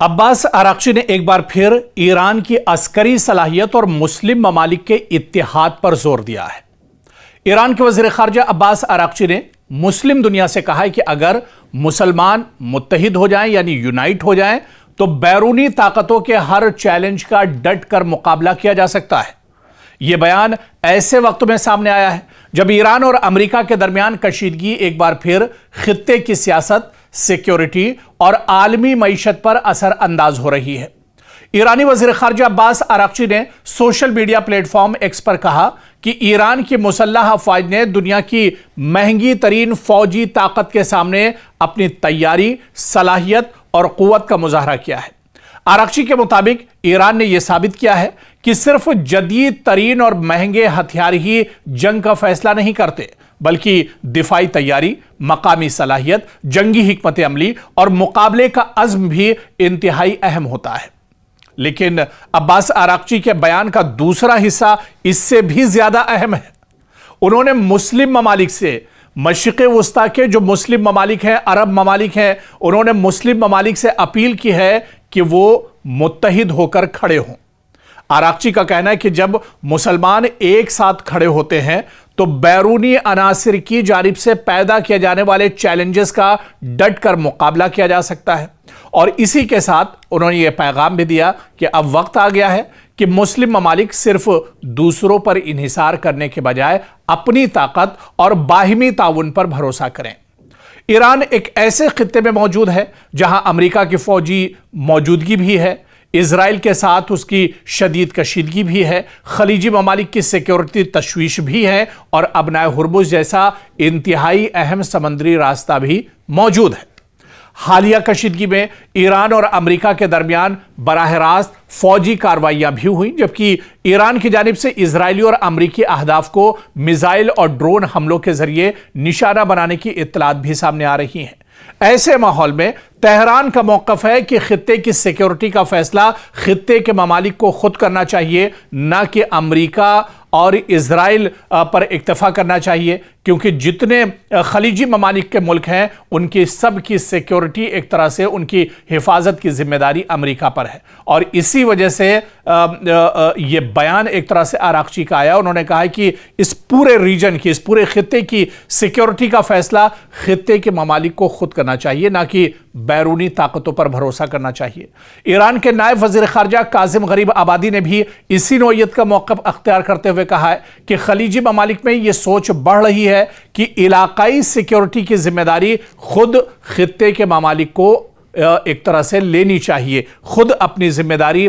अब्बास आराक्ची ने एक बार फिर ईरान की अस्करी सलाहियत और मुस्लिम ममालिक के इत्तेहाद पर जोर दिया है। ईरान के वज़ीर ख़ारजा अब्बास आराक्ची ने मुस्लिम दुनिया से कहा है कि अगर मुसलमान मुत्तहिद हो जाएं यानी यूनाइट हो जाएं तो बैरूनी ताकतों के हर चैलेंज का डट कर मुकाबला किया जा सकता है। यह बयान ऐसे वक्त में सामने आया है जब ईरान और अमेरिका के दरमियान कशीदगी एक बार फिर खित्ते की सियासत, सिक्योरिटी और आलमी मईशत पर असर अंदाज हो रही है। ईरानी वज़ीर ख़ारजा अब्बास आराक्ची ने सोशल मीडिया प्लेटफॉर्म एक्स पर कहा कि ईरान की मुसल्लह अफ़वाज ने दुनिया की महंगी तरीन फौजी ताकत के सामने अपनी तैयारी, सलाहियत और क़ुव्वत का मुज़ाहरा किया है। आराक्ची के मुताबिक ईरान ने यह साबित किया है कि सिर्फ जदीद तरीन और महंगे हथियार ही जंग का फैसला नहीं करते, बल्कि दिफाई तैयारी, मकामी सलाहियत, जंगी हिकमत अमली और मुकाबले का अज़्म भी इंतहाई अहम होता है। लेकिन अब्बास आराक्ची के बयान का दूसरा हिस्सा इससे भी ज्यादा अहम है। उन्होंने मुस्लिम ममालिक से, मशरिक़ वस्ता के जो मुस्लिम ममालिक हैं, अरब ममालिक हैं, उन्होंने मुस्लिम ममालिक से अपील की है कि वो मुत्तहिद होकर खड़े हों। आराक्ची का कहना है कि जब मुसलमान एक साथ खड़े होते हैं तो बैरूनी अनासिर की जानिब से पैदा किए जाने वाले चैलेंजेस का डट कर मुकाबला किया जा सकता है। और इसी के साथ उन्होंने ये पैगाम भी दिया कि अब वक्त आ गया है कि मुस्लिम ममालिक सिर्फ दूसरों पर इन्हिसार करने के बजाय अपनी ताकत और बाहिमी ताउन पर भरोसा करें। ईरान एक ऐसे खित्ते में मौजूद है जहां अमेरिका की फौजी मौजूदगी भी है, इजराइल के साथ उसकी शदीद कशीदगी भी है, खलीजी ममालिक की सिक्योरिटी तशवीश भी है और अबनाए हुर्मुज़ जैसा इंतहाई अहम समंदरी रास्ता भी मौजूद है। हालिया कशीदगी में ईरान और अमेरिका के दरमियान बराह रास्त फौजी कार्रवाइयां भी हुई, जबकि ईरान की जानिब से इजरायली और अमेरिकी अहदाफ को मिसाइल और ड्रोन हमलों के जरिए निशाना बनाने की इत्तलात भी सामने आ रही हैं। ऐसे माहौल में तेहरान का मौक़िफ़ है कि खित्ते की सिक्योरिटी का फैसला खित्ते के ममालिक को खुद करना चाहिए, न कि अमेरिका और इजराइल पर इक्तफा करना चाहिए, क्योंकि जितने खलीजी ममालिक के मुल्क हैं उनकी सब की सिक्योरिटी एक तरह से उनकी हिफाजत की जिम्मेदारी अमेरिका पर है। और इसी वजह से ये बयान एक तरह से आराक्ची का आया। उन्होंने कहा कि इस पूरे रीजन की, इस पूरे खित्ते की सिक्योरिटी का फैसला खित्ते के ममालिक को खुद करना चाहिए, ना कि बैरूनी ताकतों पर भरोसा करना चाहिए। ईरान के नायब वज़ीर ख़ारजा काज़िम गरीब आबादी ने भी इसी नौइयत का मौक़िफ़ अख्तियार करते हुए कहा है कि खलीजी ममालिक में यह सोच बढ़ रही है कि इलाकाई सिक्योरिटी की जिम्मेदारी खुद खित्ते के ममालिक को एक तरह से लेनी चाहिए, खुद अपनी जिम्मेदारी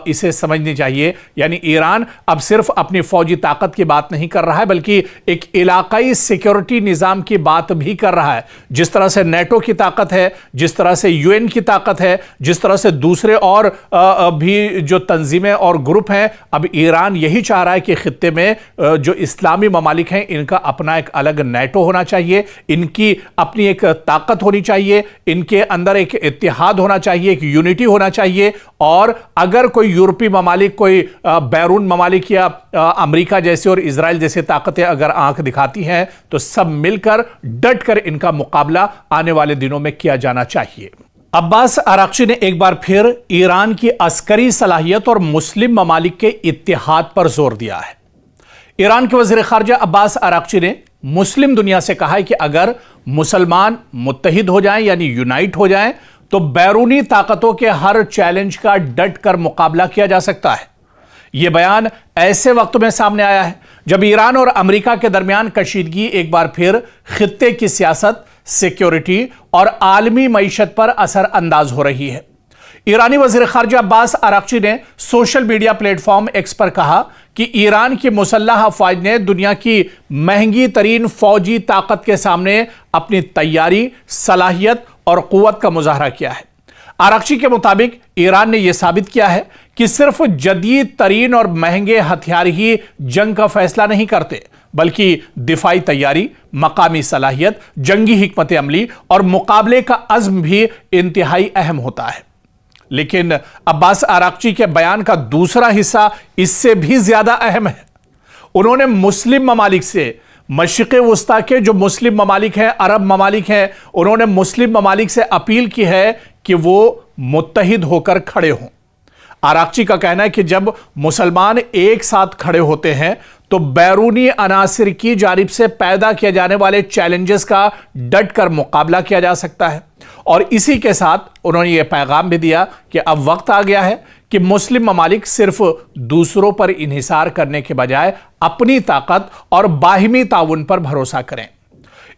इसे समझनी चाहिए। यानी ईरान अब सिर्फ अपनी फौजी ताकत की बात नहीं कर रहा है, बल्कि एक इलाकाई सिक्योरिटी निज़ाम की बात भी कर रहा है। जिस तरह से नेटो की ताकत है, जिस तरह से यूएन की ताकत है, जिस तरह से दूसरे और भी जो तंजीमें और ग्रुप हैं, अब ईरान यही चाह रहा है कि खित्ते में जो इस्लामी ममालिक हैं इनका अपना एक अलग नेटो होना चाहिए, इनकी अपनी एक ताकत होनी चाहिए, इनके अंदर एक इत्तेहाद होना चाहिए, एक यूनिटी होना चाहिए। और अगर कोई यूरोपीय ममालिक, कोई बैरून ममालिक या अमेरिका जैसे और इजराइल जैसे ताकतें अगर आंख दिखाती हैं तो सब मिलकर डट कर इनका मुकाबला आने वाले दिनों में किया जाना चाहिए। अब्बास आराक्ची ने एक बार फिर ईरान की अस्करी सलाहियत और मुस्लिम ममालिक के इत्तेहाद पर जोर दिया है। ईरान के वज़ीर ख़ारजा अब्बास आराक्ची ने मुस्लिम दुनिया से कहा है कि अगर मुसलमान मुत्तहिद हो जाएं यानी यूनाइट हो जाएं तो बैरूनी ताकतों के हर चैलेंज का डट कर मुकाबला किया जा सकता है। यह बयान ऐसे वक्त में सामने आया है जब ईरान और अमेरिका के दरमियान कशीदगी एक बार फिर खित्ते की सियासत, सिक्योरिटी और आलमी मईशत पर असर अंदाज हो रही है। ईरानी वज़ीर ख़ारजा अब्बास आराक्ची ने सोशल मीडिया प्लेटफॉर्म एक्स पर कहा कि ईरान की मुसल्लह अफ़वाज ने दुनिया की महंगी तरीन फौजी ताकत के सामने अपनी तैयारी, सलाहियत और क़ुव्वत का मुज़ाहरा किया है। आराक्ची के मुताबिक ईरान ने यह साबित किया है कि सिर्फ जदीद तरीन और महंगे हथियार ही जंग का फैसला नहीं करते, बल्कि दिफाई तैयारी, मकामी सलाहियत, जंगी हिकमत अमली और मुकाबले का अज़्म भी इंतहाई अहम होता है। लेकिन अब्बास आराक्ची के बयान का दूसरा हिस्सा इससे भी ज्यादा अहम है। उन्होंने मुस्लिम ममालिक से, मशरिक़ वस्ता के जो मुस्लिम ममालिक हैं, अरब ममालिक हैं, उन्होंने मुस्लिम ममालिक से अपील की है کہ وہ متحد ہو کر کھڑے ہوں۔ آراغچی کا کہنا ہے کہ جب مسلمان ایک ساتھ کھڑے ہوتے ہیں تو بیرونی عناصر کی جانب سے پیدا کیے جانے والے چیلنجز کا ڈٹ کر مقابلہ کیا جا سکتا ہے۔ اور اسی کے ساتھ انہوں نے یہ پیغام بھی دیا کہ اب وقت آ گیا ہے کہ مسلم ممالک صرف دوسروں پر انحصار کرنے کے بجائے اپنی طاقت اور باہمی تعاون پر بھروسہ کریں۔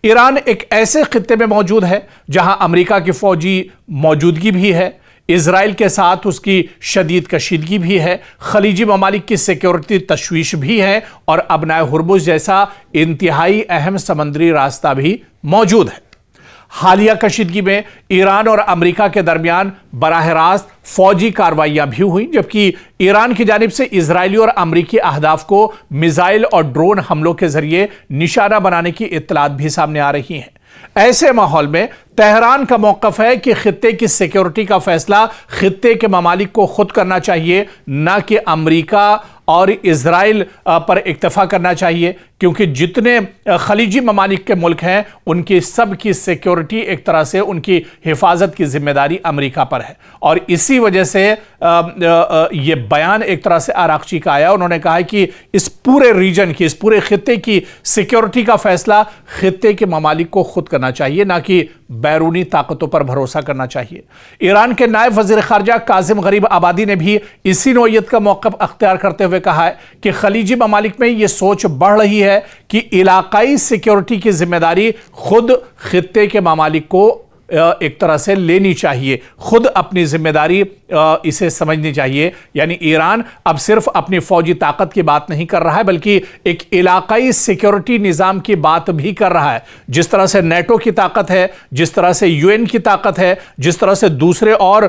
ایران ایک ایسے خطے میں موجود ہے جہاں امریکہ کی فوجی موجودگی بھی ہے، اسرائیل کے ساتھ اس کی شدید کشیدگی بھی ہے، خلیجی ممالک کی سیکیورٹی تشویش بھی ہے، اور ابنائے ہرمز جیسا انتہائی اہم سمندری راستہ بھی موجود ہے۔ حالیہ کشیدگی میں ایران اور امریکہ کے درمیان براہ راست فوجی کارروائیاں بھی ہوئیں، جبکہ ایران کی جانب سے اسرائیلی اور امریکی اہداف کو میزائل اور ڈرون حملوں کے ذریعے نشانہ بنانے کی اطلاعات بھی سامنے آ رہی ہیں۔ ایسے ماحول میں تہران کا موقف ہے کہ خطے کی سیکیورٹی کا فیصلہ خطے کے ممالک کو خود کرنا چاہیے، نہ کہ امریکہ اور اسرائیل پر اکتفا کرنا چاہیے، کیونکہ جتنے خلیجی ممالک کے ملک ہیں ان کی سب کی سیکیورٹی ایک طرح سے ان کی حفاظت کی ذمہ داری امریکہ پر ہے۔ اور اسی وجہ سے یہ بیان ایک طرح سے آراغچی کا آیا۔ انہوں نے کہا کہ اس پورے ریجن کی، اس پورے خطے کی سیکیورٹی کا فیصلہ خطے کے ممالک کو خود کرنا چاہیے، نہ کہ بیرونی طاقتوں پر بھروسہ کرنا چاہیے۔ ایران کے نائب وزیر خارجہ کاظم غریب آبادی نے بھی اسی نوعیت کا موقف اختیار کرتے ہوئے کہا ہے کہ خلیجی ممالک میں یہ سوچ بڑھ رہی ہے کہ علاقائی سیکیورٹی کی ذمہ داری خود خطے کے ممالک کو ایک طرح سے لینی چاہیے، خود اپنی ذمہ داری اسے سمجھنی چاہیے۔ یعنی ایران اب صرف اپنی فوجی طاقت کی بات نہیں کر رہا ہے، بلکہ ایک علاقائی سیکیورٹی نظام کی بات بھی کر رہا ہے۔ جس طرح سے نیٹو کی طاقت ہے، جس طرح سے UN کی طاقت ہے، جس طرح سے دوسرے اور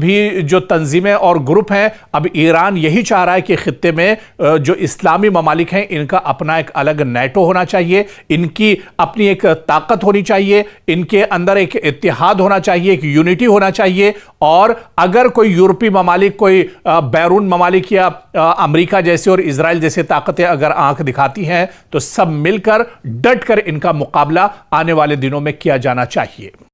بھی جو تنظیمیں اور گروپ ہیں، اب ایران یہی چاہ رہا ہے کہ خطے میں جو اسلامی ممالک ہیں ان کا اپنا ایک الگ نیٹو ہونا چاہیے، ان کی اپنی ایک طاقت ہونی چاہیے، ان کے اندر ایک اتحاد ہونا چاہیے، ایک یونٹی ہونا چاہیے۔ اور اگر کوئی یورپی ممالک، کوئی بیرون ممالک یا امریکہ جیسے اور اسرائیل جیسے طاقتیں اگر آنکھ دکھاتی ہیں تو سب مل کر ڈٹ کر ان کا مقابلہ آنے والے دنوں میں کیا جانا چاہیے۔